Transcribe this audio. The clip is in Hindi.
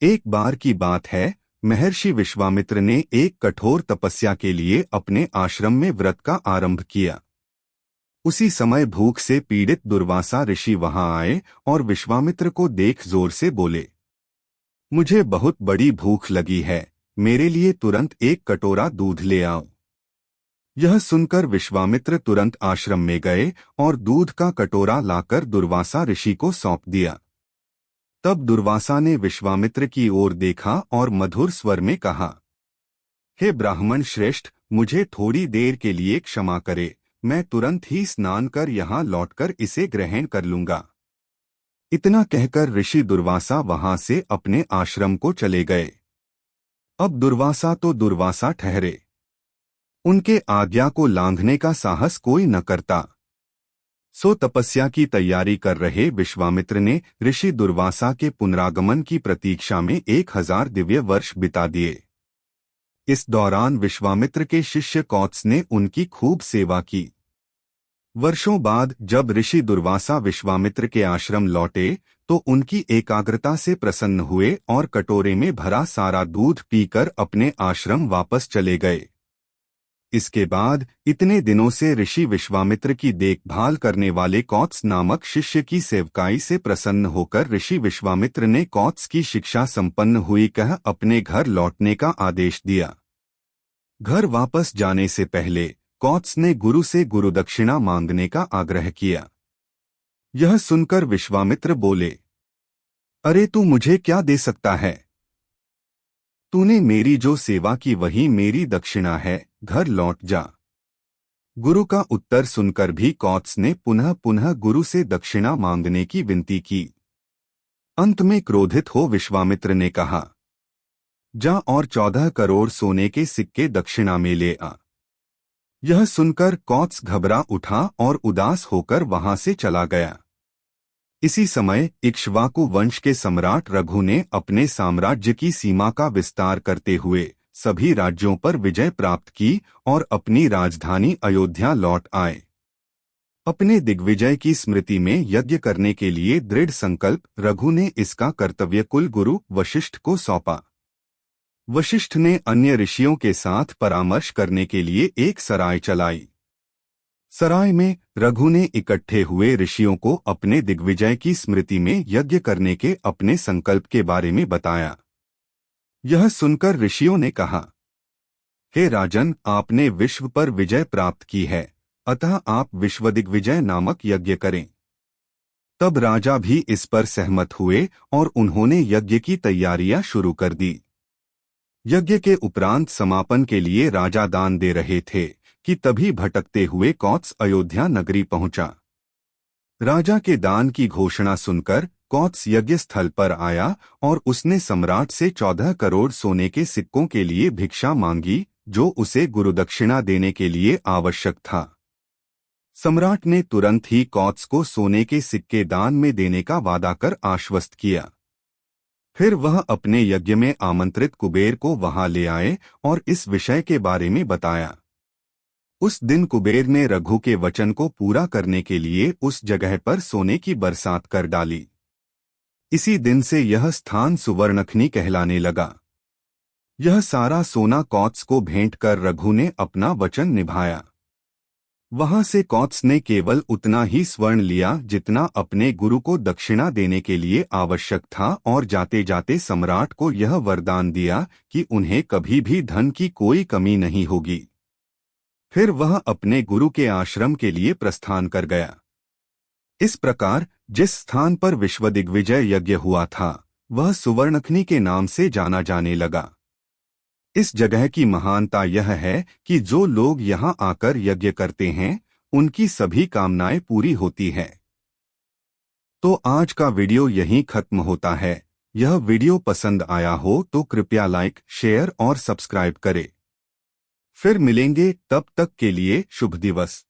एक बार की बात है, महर्षि विश्वामित्र ने एक कठोर तपस्या के लिए अपने आश्रम में व्रत का आरंभ किया। उसी समय भूख से पीड़ित दुर्वासा ऋषि वहां आए और विश्वामित्र को देख जोर से बोले, मुझे बहुत बड़ी भूख लगी है, मेरे लिए तुरंत एक कटोरा दूध ले आओ। यह सुनकर विश्वामित्र तुरंत आश्रम में गए और दूध का कटोरा लाकर दुर्वासा ऋषि को सौंप दिया। तब दुर्वासा ने विश्वामित्र की ओर देखा और मधुर स्वर में कहा, हे ब्राह्मण श्रेष्ठ, मुझे थोड़ी देर के लिए क्षमा करे, मैं तुरंत ही स्नान कर यहाँ लौटकर इसे ग्रहण कर लूंगा। इतना कहकर ऋषि दुर्वासा वहां से अपने आश्रम को चले गए। अब दुर्वासा तो दुर्वासा ठहरे, उनके आज्ञा को लांघने का साहस कोई न करता। सो तपस्या की तैयारी कर रहे विश्वामित्र ने ऋषि दुर्वासा के पुनरागमन की प्रतीक्षा में 1000 दिव्य वर्ष बिता दिए। इस दौरान विश्वामित्र के शिष्य कौत्स ने उनकी खूब सेवा की। वर्षों बाद जब ऋषि दुर्वासा विश्वामित्र के आश्रम लौटे तो उनकी एकाग्रता से प्रसन्न हुए और कटोरे में भरा सारा दूध पीकर अपने आश्रम वापस चले गए। इसके बाद इतने दिनों से ऋषि विश्वामित्र की देखभाल करने वाले कौत्स नामक शिष्य की सेवकाई से प्रसन्न होकर ऋषि विश्वामित्र ने कौत्स की शिक्षा संपन्न हुई कह अपने घर लौटने का आदेश दिया। घर वापस जाने से पहले कौत्स ने गुरु से गुरुदक्षिणा मांगने का आग्रह किया। यह सुनकर विश्वामित्र बोले, अरे तू मुझे क्या दे सकता है? तूने मेरी जो सेवा की वही मेरी दक्षिणा है, घर लौट जा। गुरु का उत्तर सुनकर भी कौत्स ने पुनः पुनः गुरु से दक्षिणा मांगने की विनती की। अंत में क्रोधित हो विश्वामित्र ने कहा, जा और 14 करोड़ सोने के सिक्के दक्षिणा में ले आ। यह सुनकर कौत्स घबरा उठा और उदास होकर वहां से चला गया। इसी समय इक्ष्वाकु वंश के सम्राट रघु ने अपने साम्राज्य की सीमा का विस्तार करते हुए सभी राज्यों पर विजय प्राप्त की और अपनी राजधानी अयोध्या लौट आए। अपने दिग्विजय की स्मृति में यज्ञ करने के लिए दृढ़ संकल्प रघु ने इसका कर्तव्य कुल गुरु वशिष्ठ को सौंपा। वशिष्ठ ने अन्य ऋषियों के साथ परामर्श करने के लिए एक सराय चलाई। सराय में रघु ने इकट्ठे हुए ऋषियों को अपने दिग्विजय की स्मृति में यज्ञ करने के अपने संकल्प के बारे में बताया। यह सुनकर ऋषियों ने कहा, हे राजन, आपने विश्व पर विजय प्राप्त की है, अतः आप विश्वदिग्विजय नामक यज्ञ करें। तब राजा भी इस पर सहमत हुए और उन्होंने यज्ञ की तैयारियां शुरू कर दी। यज्ञ के उपरांत समापन के लिए राजा दान दे रहे थे कि तभी भटकते हुए कौत्स अयोध्या नगरी पहुंचा। राजा के दान की घोषणा सुनकर कौत्स यज्ञ स्थल पर आया और उसने सम्राट से 14 करोड़ सोने के सिक्कों के लिए भिक्षा मांगी, जो उसे गुरुदक्षिणा देने के लिए आवश्यक था। सम्राट ने तुरंत ही कौत्स को सोने के सिक्के दान में देने का वादा कर आश्वस्त किया। फिर वह अपने यज्ञ में आमंत्रित कुबेर को वहां ले आए और इस विषय के बारे में बताया। उस दिन कुबेर ने रघु के वचन को पूरा करने के लिए उस जगह पर सोने की बरसात कर डाली। इसी दिन से यह स्थान सुवर्णखनी कहलाने लगा। यह सारा सोना कौत्स को भेंट कर रघु ने अपना वचन निभाया। वहां से कौत्स ने केवल उतना ही स्वर्ण लिया जितना अपने गुरु को दक्षिणा देने के लिए आवश्यक था और जाते जाते सम्राट को यह वरदान दिया कि उन्हें कभी भी धन की कोई कमी नहीं होगी। फिर वह अपने गुरु के आश्रम के लिए प्रस्थान कर गया। इस प्रकार जिस स्थान पर विश्वदिग्विजय यज्ञ हुआ था वह सुवर्णखनी के नाम से जाना जाने लगा। इस जगह की महानता यह है कि जो लोग यहाँ आकर यज्ञ करते हैं उनकी सभी कामनाएं पूरी होती हैं। तो आज का वीडियो यहीं खत्म होता है। यह वीडियो पसंद आया हो तो कृपया लाइक, शेयर और सब्सक्राइब करें। फिर मिलेंगे, तब तक के लिए शुभ दिवस।